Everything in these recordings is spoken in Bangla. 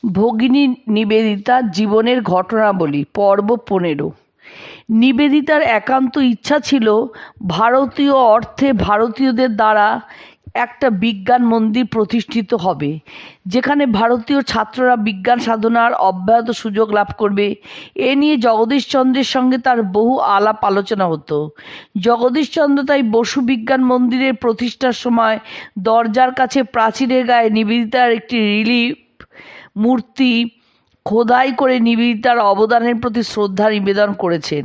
ভগিনী নিবেদিতার জীবনের ঘটনাবলী পর্ব 15। নিবেদিতার একান্ত ইচ্ছা ছিল ভারতীয় অর্থে ভারতীয়দের দ্বারা একটা বিজ্ঞান মন্দির প্রতিষ্ঠিত হবে, যেখানে ভারতীয় ছাত্ররা বিজ্ঞান সাধনার অব্যাহত সুযোগ লাভ করবে। এ নিয়ে জগদীশচন্দ্রের সঙ্গে তার বহু আলাপ আলোচনা হতো। জগদীশচন্দ্র তাই বসু বিজ্ঞান মন্দিরের প্রতিষ্ঠার সময় দরজার কাছে প্রাচীরের গায়ে নিবেদিতার একটি রিলিফ মূর্তি খোদাই করে নিবেদিতার অবদানের প্রতি শ্রদ্ধা নিবেদন করেছেন।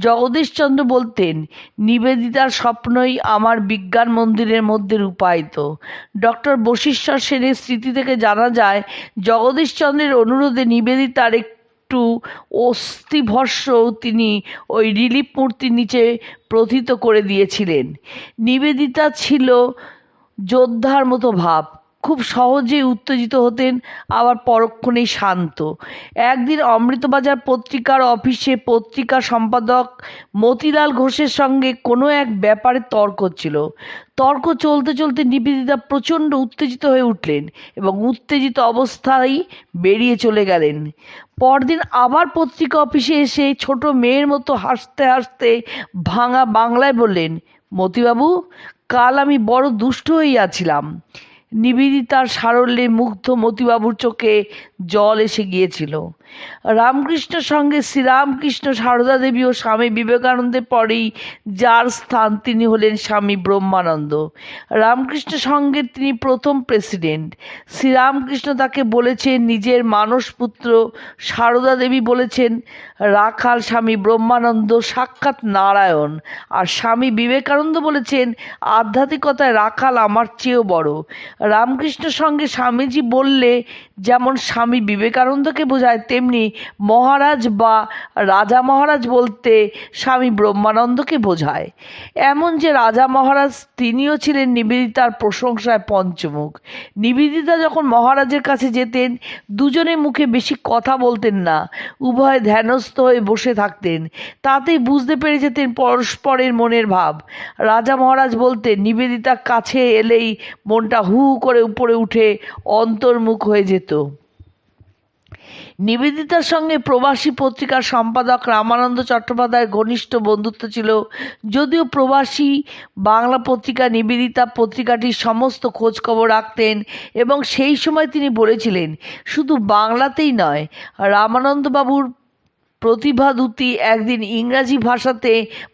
জগদীশচন্দ্র বলতেন, নিবেদিতার স্বপ্নই আমার বিজ্ঞান মন্দিরের মধ্যে রূপায়িত। ডক্টর বশিষ্ঠর সেনের স্মৃতি থেকে জানা যায়, জগদীশচন্দ্রের অনুরোধে নিবেদিতার একটু অস্থিভস্য তিনি ওই রিলিফ মূর্তির নিচে প্রথিত করে দিয়েছিলেন। নিবেদিতা ছিল যোদ্ধার মতো ভাব, খুব সহজেই উত্তেজিত হতেন, আবার পরক্ষণেই শান্ত। একদিন অমৃতবাজার পত্রিকার অফিসে পত্রিকা সম্পাদক মতিলাল ঘোষের সঙ্গে কোনো এক ব্যাপারে তর্ক হচ্ছিল। তর্ক চলতে চলতে নিবেদিতা প্রচণ্ড উত্তেজিত হয়ে উঠলেন এবং উত্তেজিত অবস্থায় বেরিয়ে চলে গেলেন। পরদিন আবার পত্রিকা অফিসে এসে ছোট মেয়ের মতো হাসতে হাসতে ভাঙা বাংলায় বললেন, মতিবাবু, কাল আমি বড় দুষ্ট হইয়াছিলাম। নিবেদিতার সারল্যে মুগ্ধ মতিবাবুর চোখে জল এসে গিয়েছিল। রামকৃষ্ণের সঙ্গে শ্রীরামকৃষ্ণ, সারদা দেবী ও স্বামী বিবেকানন্দের পরেই যার স্থান, তিনি হলেন স্বামী ব্রহ্মানন্দ। রামকৃষ্ণের সঙ্গে তিনি প্রথম প্রেসিডেন্ট। শ্রীরামকৃষ্ণ তাকে বলেছেন নিজের মানসপুত্র, সারদা দেবী বলেছেন রাখাল, স্বামী ব্রহ্মানন্দ সাক্ষাৎ নারায়ণ, আর স্বামী বিবেকানন্দ বলেছেন আধ্যাত্মিকতায় রাখাল আমার চেয়েও বড়। রামকৃষ্ণের সঙ্গে স্বামীজি বললে যেমন স্বামী বিবেকানন্দকে বোঝায়, তেমনি মহারাজ বা রাজা মহারাজ বলতে স্বামী ব্রহ্মানন্দকে বোঝায়। এমন যে রাজা মহারাজ তিনিও ছিলেন নিবেদিতার প্রশংসায় পঞ্চমুখ। নিবেদিতা যখন মহারাজের কাছে যেতেন, দুজনে মুখে বেশি কথা বলতেন না, উভয় ধ্যানস্থ হয়ে বসে থাকতেন। তাতেই বুঝতে পেরে যেতেন পরস্পরের মনের ভাব। রাজা মহারাজ বলতেন, নিবেদিতা কাছে এলেই মনটা হু হু করে উপরে উঠে অন্তর্মুখ হয়ে যেত। নিবেদিতার সঙ্গে প্রবাসী পত্রিকার সম্পাদক রামানন্দ চট্টোপাধ্যায়ের ঘনিষ্ঠ বন্ধুত্ব ছিল। যদিও প্রবাসী বাংলা পত্রিকা নিবেদিতা পত্রিকাটির সমস্ত খোঁজখবর রাখতেন এবং সেই সময় তিনি বলেছিলেন, শুধু বাংলাতেই নয়, রামানন্দবাবুর প্রতিভাদূতি একদিন ইংরাজি ভাষাতে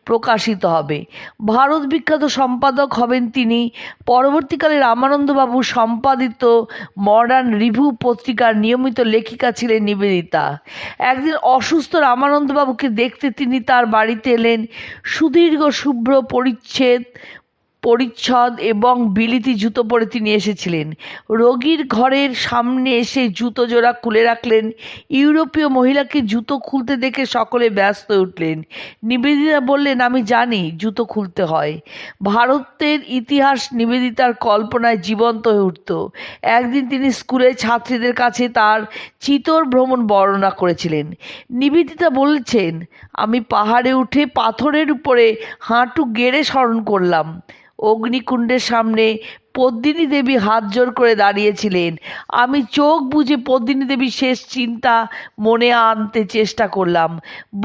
প্রকাশিত হবে, ভারত বিখ্যাত সম্পাদক হবেন তিনি। পরবর্তীকালে রামানন্দবাবু সম্পাদিত মডার্ন রিভিউ পত্রিকার নিয়মিত লেখিকা ছিলেন নিবেদিতা। একদিন অসুস্থ রামানন্দবাবুকে দেখতে তিনি তার বাড়িতে এলেন। সুদীর্ঘ শুভ্র পরিচ্ছদ এবং বিলিতি জুতো পরে তিনি এসেছিলেন। রোগীর ঘরের সামনে এসে জুতো জোড়া খুলে রাখলেন। ইউরোপীয় মহিলাকে জুতো খুলতে দেখে সকলে ব্যস্ত হয়ে উঠলেন। নিবেদিতা বললেন, আমি জানি জুতো খুলতে হয়। ভারতের ইতিহাস নিবেদিতার কল্পনায় জীবন্ত হয়ে উঠত। একদিন তিনি স্কুলের ছাত্রীদের কাছে তার চিতোর ভ্রমণ বর্ণনা করেছিলেন। নিবেদিতা বলেছেন, আমি পাহাড়ে উঠে পাথরের উপরে হাঁটু গেড়ে স্মরণ করলাম। অগ্নিকুণ্ডের সামনে পদ্মিনী দেবী হাত জোর করে দাঁড়িয়েছিলেন। আমি চোখ বুজে পদ্মিনী দেবীর শেষ চিন্তা মনে আনতে চেষ্টা করলাম।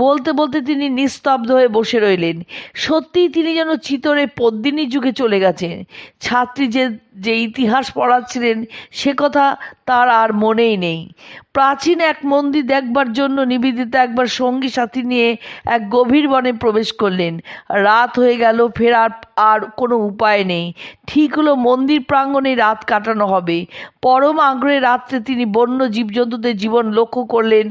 বলতে বলতে তিনি নিস্তব্ধ হয়ে বসে রইলেন। সত্যিই তিনি যেন চিতরে পদ্মিনীর যুগে চলে গেছেন। ছাত্রী যে ইতিহাস পড়াচ্ছিলেন সে কথা তার আর মনেই নেই। প্রাচীন এক মন্দির দেখবার জন্য নিবেদিতা একবার সঙ্গী সাথী নিয়ে এক গভীর বনে প্রবেশ করলেন। রাত হয়ে গেল, ফেরার আর কোনো উপায় নেই। ঠিক হলো মন্দির প্রাঙ্গণে রাত কাটানো হবে। পরম আগ্রহে রাত্রে তিনি বন্য জীবজন্তুদের জীবন লক্ষ্য করলেন।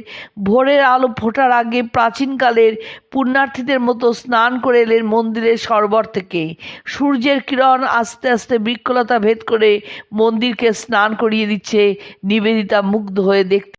ভোরের আলো ফোটার আগে প্রাচীনকালের পুণ্যার্থীদের মতো স্নান করে এলেন মন্দিরের সরোবর থেকে। সূর্যের কিরণ আস্তে আস্তে বৃক্ষলতা ভেদ করে মন্দিরকে স্নান করিয়ে দিচ্ছে। নিবেদিতা মুগ্ধ হয়ে দেখতে